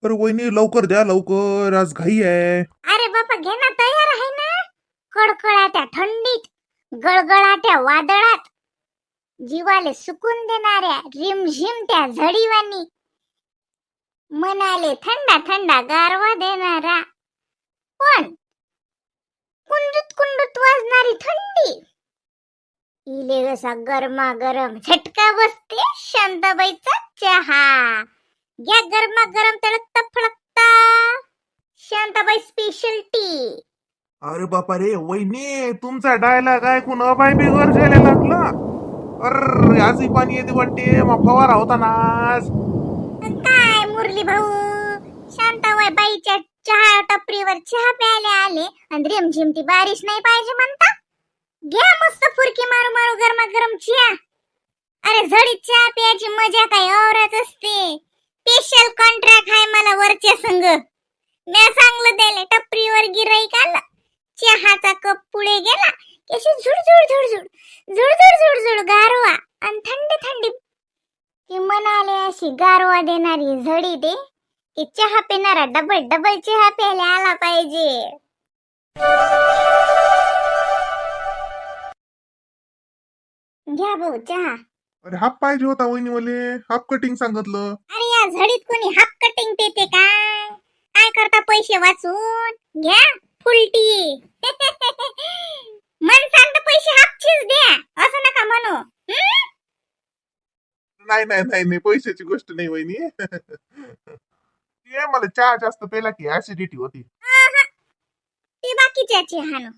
अरे वहिनी लवकर द्या लवकर, आज घाई आहे. अरे बापा घे ना, तयार आहे ना. कडकडाट्या थंडीत, गळगळाट्या वादळात, जीवाले सुकून देणाऱ्या रिमझिम त्या झडीवानी, मनाले थंडा थंडा गारवा देणारा, पण कुंडूत कुंडूत वाजणारी थंडी. इले असा गरमा गरम झटका बसते शांताबाईचा चहा. घ्या गरमा गरम तडकता फडकता शांताबाई स्पेशल टी. अरे बापा रे वहिनी, तुमचा डायलॉग ऐकून अबाय बी गरजेला लागला. अरे आजही पाणी येते वाटते, मग फवारा होता ना आज. काय मुरली भाऊ, शांताबाई बाईच्या चहा टपरीवर चहा प्यायला आले आणि रिमझिमती बारिश नाही पाहिजे म्हणता. घ्या मस्त फुरकी मारू मारू गरमा गरम चहा. अरे झडीत चहा प्यायची मजा काय औरच असते. स्पेशल कॉन्ट्रॅक्ट आहे मला वरच्या संग. मी सांगलं त्याला टपरीवर गिराईक आला, चहाचा कप पुढे गेला की अशी झुडझुड झुडझुड झुडझुड झुडझुड गारवा आणि थंडी थंडी ती मनाले अशी गारवा देणारी झडी दे की चहा पिणारा डबल डबल चहा प्यायला आला पाहिजे. घ्या भाऊ चहा. अरे हाफ पाहिजे होता वहिनी, मले हाफ कटिंग सांगितलं. अरे या झडीत कोणी हाफ कटिंग देते काय? काय करता पैसे वाचून? घ्या फुलटी. मन सांगत पैसे हाफचीच द्या असं नका म्हणू. हं? नाही नाही नाही नाही, पैशाची गोष्ट नाही वहिनी. ते मला चहा जास्त पेला की ऍसिडिटी होती. आहा, ते बाकीच्या चहानं,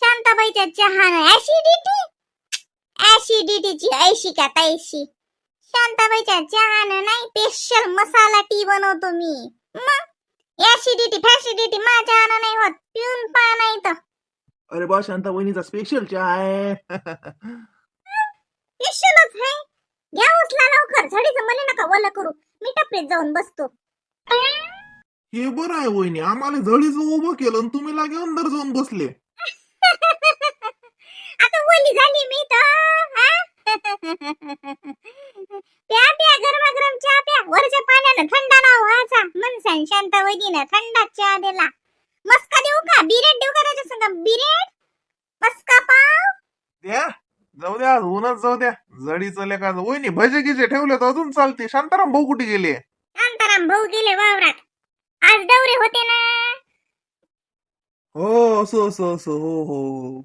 शांताबाईच्या चहानं ऍसिडिटीची ऐशी का तैशी. शांताबाईच्या चहानं नाही, स्पेशल मसाला टी बनवतो मी. मग ऍसिडिटी फॅसिडिटी माझ्या चहानं नाही होत. पिऊन पहा नाही तर. अरे बा, शांता वहिनीचा स्पेशल चहा आहे. स्पेशलच आहे. घ्या उचला लवकर, झडीचं मला नका वला करू. मी टपरीत जाऊन बसतो. हे बरं आहे वहिनी, आम्हाला झडीचं उभं केलं आणि तुम्ही लागे अंदर जाऊन बसले. आता ओली झाली मी तर. प्या प्या गरमा गरम चहा प्या. वरच्या पाण्यानं थंडा ना व्हायचा. मनसान शांता वहिनीनं थंडा चहा दिला. मस्का देऊ का? बिरेड देऊ का त्याच्या संग? बिरेड, मस्का पाव. द्या, जाऊ द्या, ऊनच जाऊ द्या. जडीचं लेका वहिनी भजे गिजे ठेवले तर अजून चालते. शांताराम भाऊ कुठे गेले? शांताराम भाऊ गेले वावरात. आज दौरे होते ना. हो असं असं असं, हो हो,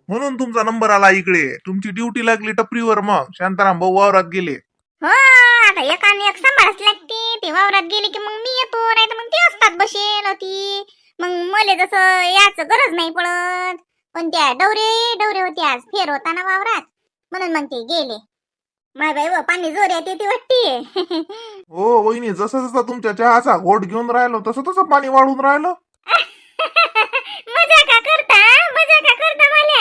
म्हणून तुमचा नंबर आला इकडे. तुमची ड्युटी लागली टपरीवर, मग शांताराम भाऊ वावरात गेले. हो, आता एकाने एक सांभाळच लागते. ते वावरात गेले की मग मी येतो, नाही तर मग ते असतात बसेल होती. मग मले जसं याचं गरज नाही पडत. पण त्या डवरे डवरे होते आज, फेर होता ना वावरात, म्हणून मग ते गेले. माय बाई व पाणी जोऱ्यात येते वाटते. हो वहिनी, जसं जसं तुमच्या चहाचा घोट घेऊन राहिलो तसं तसं पाणी वाढून राहिलं. मजा का करता, मजा का करता मला?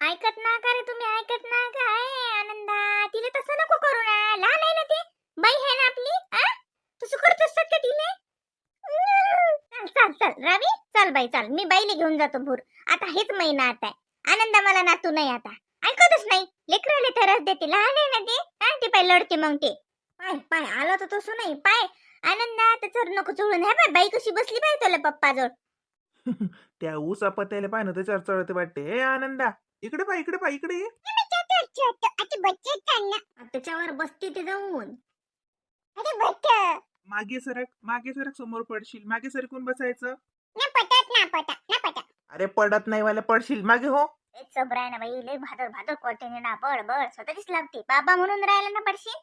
ऐकत ना का रे तुम्ही, ऐकत ना काय? आनंदा तिले तसं नको करू ना. लहान आहे ना ते, बाई आहे ना आपली. तसं करतोस सत्य तिले. चल चल चल रवी, चल बाई चल. मी बाईले घेऊन जातो भूर. आता हेच महिना आता आहे. आनंदा मला नातू नाही आता. ऐकतच नाही. लेकराले तरच देते. लहान आहे ना ते. ते पाय लढते मग ते. पाय पाय आलं तर तसं नाही. पाय आनंदा त्याच्यावर नको चढून. हे बाई कशी बसली बाई तुला पप्पा जवळ. त्या ऊसा पत्याला पाय ना, त्याच्यावर चढते वाटते. हे आनंदा, इकडे पाय, इकडे पाय, इकडे ये. त्याच्यावर बसते ते जाऊन. अरे मागे सरक, मागे सरक, समोर पडशील. मागे सरकून बसायचं. पटत. अरे पडत नाही वाला, पडशील. मागे हो. चबराय ना बाई, लय भादर भादर कोटेने ना. बळ बळ स्वतःचीच लागते. बाबा म्हणून राहिला ना पडशील.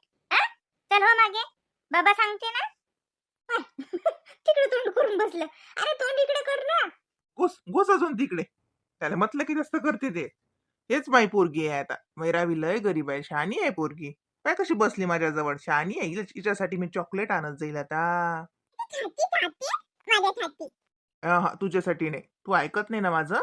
चल हो मागे, बाबा सांगते ना. तिकडे तोंड करून बसलं. अरे तोंड इकडे कर ना. घुस घुस अजून तिकडे. त्याला म्हटलं की जास्त करते ते. हेच माई पोरगी आहे आता. मैरावी लय गरीब आहे, शहाणी आहे पोरगी. काय कशी बसली माझ्या जवळ, शहाणी आहे. हिच्यासाठी मी चॉकलेट आणत जाईल आता. हा, तुझ्यासाठी नाही. तू ऐकत नाही ना माझं.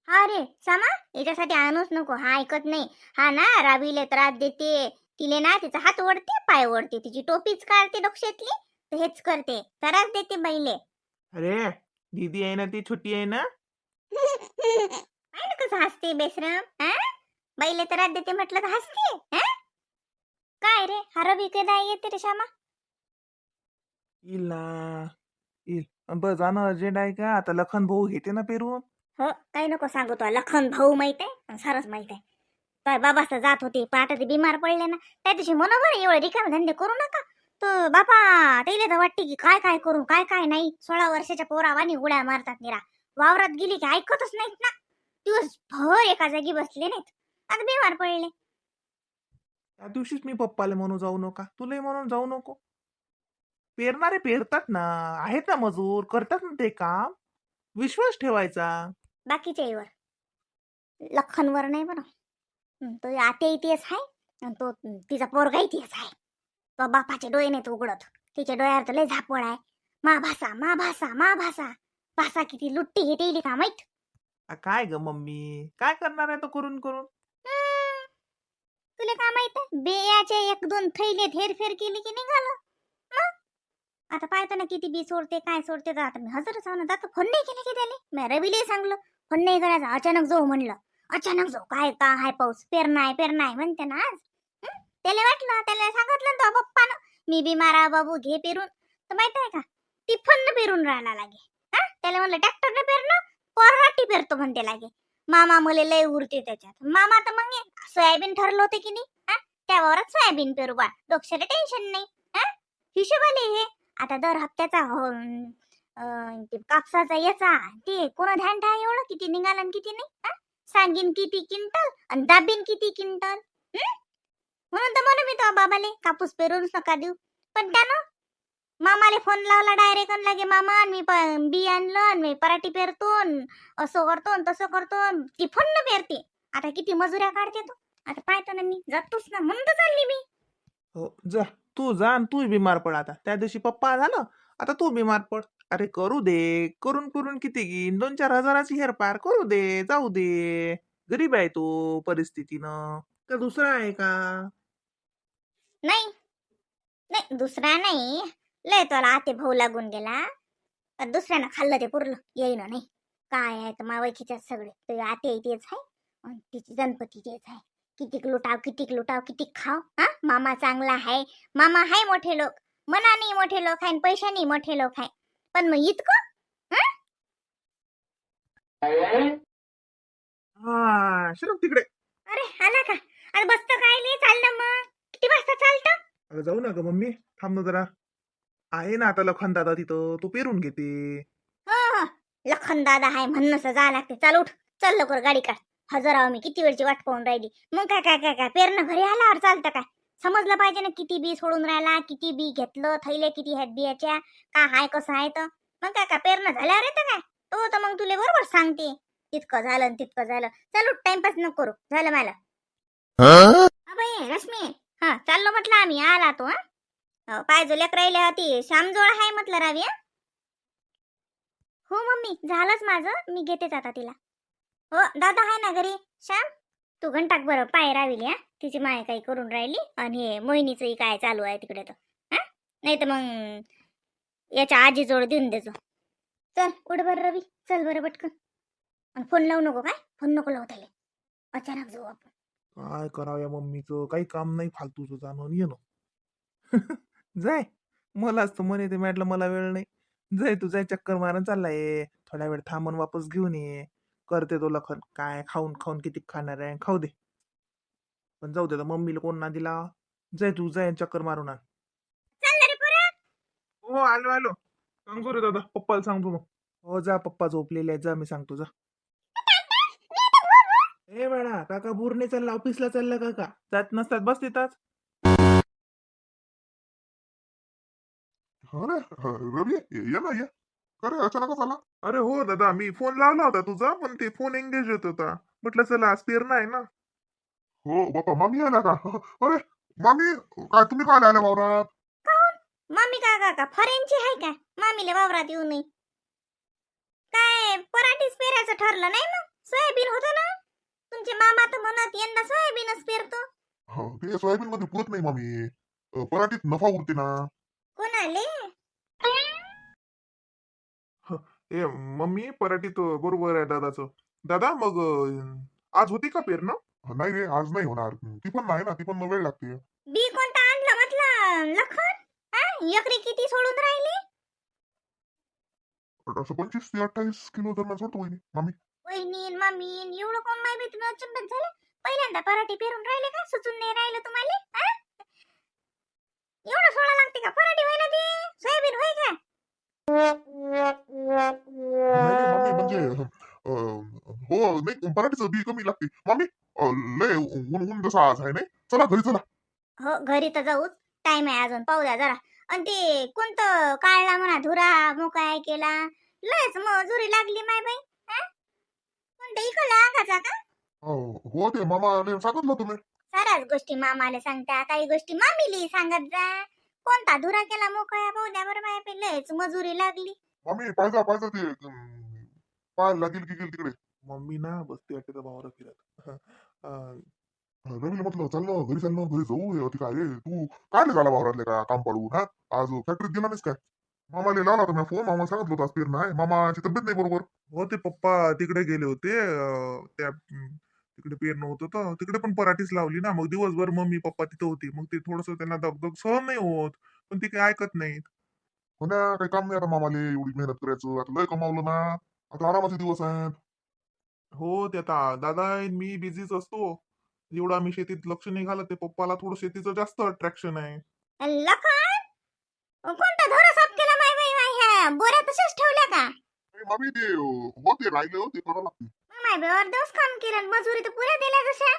हा रे सामा, याच्यासाठी आणूच नको. हा ऐकत नाही. हा ना रावीले त्रास देते. तिले ना तिचा हात ओढते, पाय ओढते, तिची टोपीच काढते डोक्यातली. तर हेच करते, त्रास देते बाईले. अरे दीदी आहे ना, ती छोटी आहे ना. पाय ना कसं हसते बेशरम. बाईले त्रास देते म्हटलं तर हसते. काय रे हा रवी कदा येते रे श्यामा? येईल ना, येईल. बस जाणं अर्जंट आहे का? आता लखन भाऊ घेते ना पेरून. हो काही नको सांगू तो लखन भाऊ माहित आहे सारच माहित आहे. काय बाबाच जात होते पण आता ते बिमार पडले ना त्या दिवशी म्हणून एवढे रिकामे धंदे करू नका. तो बापा त्याला तर वाटते की काय काय करू काय काय नाही. 16 वर्षाच्या पोरावानी उड्या मारतात निरा. वावरात गेली की ऐकतच नाहीत ना. दिवसभर एका जागी बसले नाहीत. आता बिमार पडले. त्या दिवशीच मी पप्पाला म्हणून जाऊ नका, तुलाही म्हणून जाऊ नको. पेरणारे पेरतात ना, आहेत ना मजूर, करतात ना ते काम. विश्वास ठेवायचा. बाकीच्या येवर लखनवर नाही बरं. तो आते इतिहास आहे आणि तो तिचा पोरगा इतिहास आहे. तो बापाचे डोळे नाहीत उघडत. तिच्या डोळ्यावर तर लय झापड आहे. मा भाषा मा भाषा मा भाषा. भाषा किती लुट्टी घेते का माहित. काय ग मम्मी, काय करणार आहे तो करून करून? तुला काय माहित आहे बियाचे 1-2 थैले हेरफेर केली की निघालं. मग आता पाहतो ना किती बी सोडते काय सोडते. तर आता मी हजरच आहो ना. जातो फोन नाही केले की त्याने. मी रवीला सांगलं फोन नाही करायचा. अचानक जाऊ म्हणलं. अचानक जाऊ काय का हाय पाऊस पेरणाय म्हणते ना आज. त्याला वाटलं त्याला सांगितलं तो पप्पानं मी बिमारा बाबू घे पेरून. तर माहित आहे का टिफन पेरून राहायला लागे. त्याला म्हणलं ट्रॅक्टरने पेरणं पोराटी पेरतो म्हणते लागे. मामा मले लय उरते त्याच्यात. मामा तर मग सोयाबीन ठरलं होते की नाही. त्या वावरात सोयाबीन पेरू बा डोक्याला टेन्शन नाही. हिशोबाले हे आता दर हप्त्याचा ते कापसाचा याचा ते कोण ध्यान ठेवा एवढं किती निघालं आणि किती नाही. सांगीन किती क्विंटल आणि दाबीन किती क्विंटल. म्हणून तर म्हणून मी तो बाबाले कापूस पेरूनच नका देऊ. पण त्यानं मामाले फोन लावला डायरेक्ट आणि लागे मामा मी बी आणलं आणि मी पराठी पेरतो असं करतो आणि तसं करतो. ती फोन न पेरते. आता किती मजुऱ्या काढते तो. आता पाहतो ना मी जातोच ना म्हणून तर चालली मी. हो जा, तू जा आणि तू बिमार पड आता. त्या दिवशी पप्पा झालं, आता तू बिमार पड. अरे करू दे, करून करून किती घेईन, 2-4 हजाराची हेरपार करू दे, जाऊ दे. गरीब आहे तो परिस्थितीनं, का दुसरा आहे का? नाही नाही दुसरा नाही. लय तुला आते भाऊ लागून गेला. दुसऱ्यानं खाल्लं ते पुरलं येईन नाही. काय आहे तर मावळखीच्यात सगळे ते आते तेच आहे आणि तिची गणपती तेच आहे. कितीक लुटाव कितीक खाव. मामा चांगला आहे. मामा आहे मोठे लोक मनाने मोठे लोक आहे पैशाने मोठे लोक आहे. पण मग इतकं हा शिरक तिकडे. अरे आला का. अरे बसत काय नाही चाललं मग किती वाजता चालतं. अगं जाऊ ना ग मम्मी, थांब ना जरा. आहे ना आता लखन दादा तिथं, तो पेरून घेते. हो लखन दादा आहे म्हणूनच जा लागते. चाल उठ चल लवकर गाडी काढ. हजर आहो मी किती वेळची वाट पाहून राहिली. मग काय काय काय काय पेरणं घरी आल्यावर चालतं काय. समजलं पाहिजे ना किती बी सोडून राहिला किती बी घेतलं थैले किती आहेत बियाच्या का हाय कसं आहे तर. मग काय काय पेरणं झाल्यावर येतं काय. तो तर मग तुला बरोबर सांगते तितकं झालं आणि तितकं झालं. चल उठ टाइमपास नको करू. झालं मला अबे रश्मी. हा चाललो म्हटलं आम्ही आला तो. पाहिजे लेकरायला होती श्यामजोळ आहे म्हटलं रावी. हो मम्मी झालंच माझं मी घेतेच आता तिला. हो दादा आहे ना घरी. श्याम तू घंटाक बरं पाय राहिली. तिची माय काही करून राहिली आणि हे मोहिनीचंही काय चालू आहे तिकडे तर. नाही तर मग याच्या आजीजवळ देऊन देजो. चल उठ बरं रवी चल बरं पटकन. आणि फोन लावू नको काय. फोन नको लावू त्याला. अचानक जाऊ आपण. काय करावं या मम्मीचं, काही काम नाही फालतूचं जाणून येणं. जाय, मलाच तर म्हणे ते म्हटलं मला वेळ नाही. जाय तू जाय चक्कर मारून चाललाय. थोड्या वेळ थांबून वापस घेऊन ये. करते तो लखन काय खाऊन खाऊन किती खाणार आहे खाऊ दे. पण जाऊ दे तर मम्मीला कोण ना दिला. जाय तू जाय चक्कर मारून आण. चल रे पोरा. हो आलो आलो. सांगतो रे दादा पप्पाला सांगतो मग. हो जा पप्पा झोपलेले आहेत जा मी सांगतो जा. ए बाळा काका बुरने चालला ऑफिसला चालला काका जात नसतात बस तिथंच. अरे रवी ये ना ये. अरे अचानकच आला. अरे हो दादा मी फोन लावला होता तुझा पण ते फोन एंगेज होत होता. म्हटलं चला आज पेरणा आहे ना. हो बापा मामी आला का. अरे मामी काय तुम्ही काय आल्या वावरात. मामी का काका फरेनची आहे काय. मामीला वावरात येऊ नये काय पराठीच पेरायचं ठरलं नाही. मग सोयाबीन होतं ना. तुमचे मामा तर म्हणत यंदा सोयाबीनच पेरतो. ते सोयाबीन मध्ये पुरत नाही मामी. पराठीत नफा उरते ना. कोणाले ए मम्मी पराठीत बरोबर आहे दादाचं. दादा मग आज होती का पेरणं? नाही रे आज नाही होणार. ती पण नाही ना ती पण वेळ लागते. बी कोणता लखन एकरी किती सोडून राहिले? असं 25 ते 28 किलो दरम्यान सोडतो वहिनी मामी. वहिनीन मामीन एवढं कोण माय बी तुम्ही अचंबत झाले? पहिल्यांदा पराठी पेरून राहिले का? सुचून नाही राहिलं तुम्हाला? एवढं सोडा लागते का? पराठी व्हायला ते सोयाबीन होय का? नाही मामी म्हणजे हो नाही पराठीचं बी कमी लागते मामी. लय ऊन जसा आज आहे नाही. चला घरी चला. हो घरी तर जाऊच. टाइम आहे अजून, पाहू द्या जरा. आणि ते कोणतं काढला म्हणा धुरा मोकाय केला, लयच मजुरी लागली माय बाई. कोणतं इकडला अंगाचा का? हो ते मामाने सांगितलं तुम्ही. साऱ्याच गोष्टी मामाला सांगता, काही गोष्टी मामीली सांगत जा. कोणता धुरा केला मोकळ्या, पाहू द्या बरं माय बाई, लयच मजुरी लागली. मामी पाहिजे ते पाहायला लागेल की गेल तिकडे. मम्मी ना बसते वाटते भावाला फिरत. अं, रवीला म्हटलं चाल ना घरी, चाल ना घरी जाऊ. ती काय रे, तू काय झाला वावरातले का काम पडून हा आज फॅक्टरीत गेला नाहीस काय? मामाला लावला होता मी फोन. मामा सांगितलं होतं आज पेरणं आहे. मामाची तब्येत नाही बरोबर. हो ते पप्पा तिकडे गेले होते. त्या तिकडे पेरणं होतं तर तिकडे पण पराठीच लावली ना. मग दिवसभर मम्मी पप्पा तिथं होती. मग ते थोडस त्यांना दगदग सहन नाही होत, पण ते काही ऐकत नाहीत. हो ना काही काम नाही आता मामाले एवढी मेहनत करायचं. आता लय कमावलं ना, आता आरामाचे दिवस आहेत. हो ते आता दादा आणि मी बिझीच असतो. एवढं आम्ही शेतीत लक्ष नाही घालत. ते पप्पाला थोडं शेतीचं जास्त अट्रॅक्शन आहे. लखन कोणता धोरा साफ केला माय बाई? माय ह्या बोऱ्या तशाच ठेवल्या का? ए, मामी ते हो ते राहिलं ते करावं लागते. माय बाई अर्धच काम केलं आणि मजुरी तर पुऱ्या दिल्या जशा.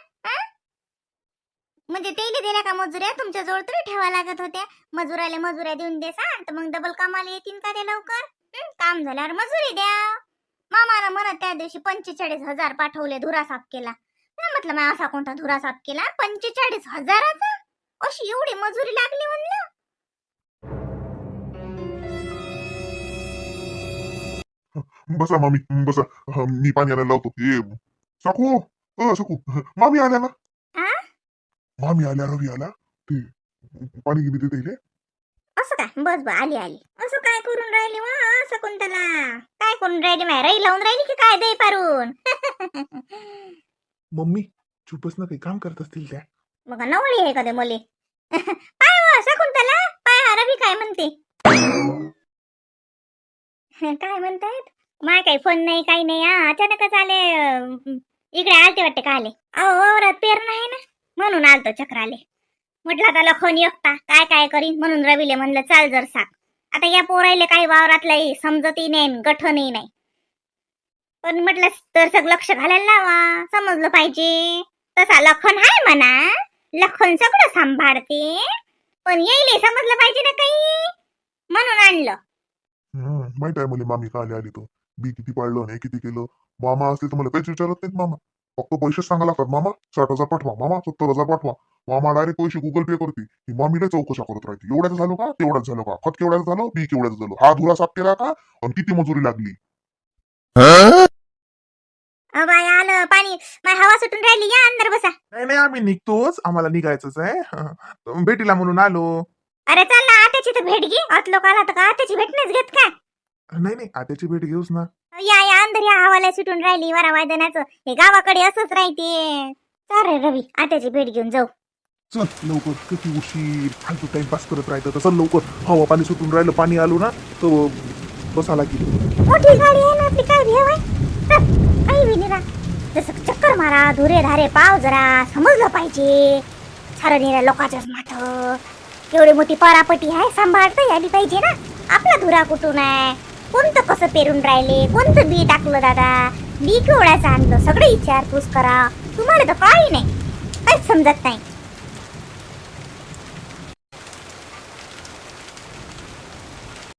म्हणजे तेले दिल्या का मजुऱ्या? तुमच्या जवळ तरी ठेवा लागत होत्या. मजुऱ्या देऊन दे सांग, तर मग डबल कामाला येतील का ते लवकर? काम झाल्यावर मजुरी द्या. मामाला म्हणत त्या दिवशी 45,000 पाठवले धुरा साफ केला. मी म्हटलं मी असा कोणता धुरा साफ केला 45,000चा? अशी एवढी मजुरी लागली म्हणलं. बसा मामी बसा. मी पाणी आणायला लावतो. ये साकू साकू मामी आल्या ना. आ? मामी आल्या, रवी आला. ते पाणी गिनी देते इले. असं काय? बस आली असं काय करून राहिली वा? असं कोणत्याला काय करून राहिली? माय राई लावून राहिली की काय दे पारून? मम्मी चुपच ना, काही काम करत असतील त्या. मग नवळी आहे का ते मुली? पाय वा शकुंतला, पाय हा रवी काय म्हणते? काय म्हणतायत? माय काही फोन नाही काही नाही. अचानकच आले. इकडे आलते वाटते का आले? अहो वावरात पेरणं आहे ना, म्हणून आलतो चक्र आले. म्हटलं आता लखन एकटा काय करीन, म्हणून रवीले म्हणलं चाल जर साक. आता या पोरायले काही वावरातलं समजतही नाही, गठनही नाही. पण म्हटलं तर सगळं लक्ष घालायला लावा, समजलं पाहिजे. तसा लखन आहे म्हणा, लखन सगळं सांभाळते, पण येईल समजलं पाहिजे ना काही, म्हणून आणलं. माहित आहे मला मामी का आली तो. बी किती पाळलं नाही किती केलं. मामा असले तर मला काहीच विचारत नाहीत मामा. फक्त पैसे सांगा लागतात. मामा 60,000 पाठवा, मामा 70,000 पाठवा. मामा डायरेक्ट पैसे गुगल पे करते. ही मामीला चौकशा करत राहते. एवढ्याच झालं का, तेवढ्याच झालं का, खत केवढ्याच झालं, बी केवढ्याच झालं, हा धुरा साफ केला का, आणि किती मजुरी लागली. बाय आलं पाणी, माय हवा सुटून राहिली. या अंदर बसा. नाही आम्ही निघतोच, आम्हाला निघायचंच आहे. भेटीला म्हणून आलो. अरे चल ना, आत्याची तर भेट घे. अत लोक आला तर का आत्याची भेट नाहीच घेत का? नाही आत्याची भेट घेऊच ना. या अंदर या, हवाला सुटून राहिली वारा वादनाचं. हे गावाकडे असंच राहते. चाल रे रवी, आत्याची भेट घेऊन जाऊ. चल लवकर, किती उशीर फालतू टाइमपास करत राहतं. तसं लवकर हवा पाणी सुटून राहिलं, पाणी आलो ना तर बसायला की. मोठी गाडी आहे ना आपली, काय भेव आहे? आई विनिरा जसं चक्कर मारा, धुरे धारे पाव जरा समजलं पाहिजे. छारनीला लोकांच्याच माठ एवढी मोठी परापटी आहे, सांभाळता यायला पाहिजे ना. आपला धुरा कुठून आहे, कोणतं कसं पेरून राहिले, कोणतं बी टाकलं दादा, बी केवढ्याचं आणलं, सगळं विचारपूस करा. तुम्हाला तर काही नाही, काहीच समजत नाही.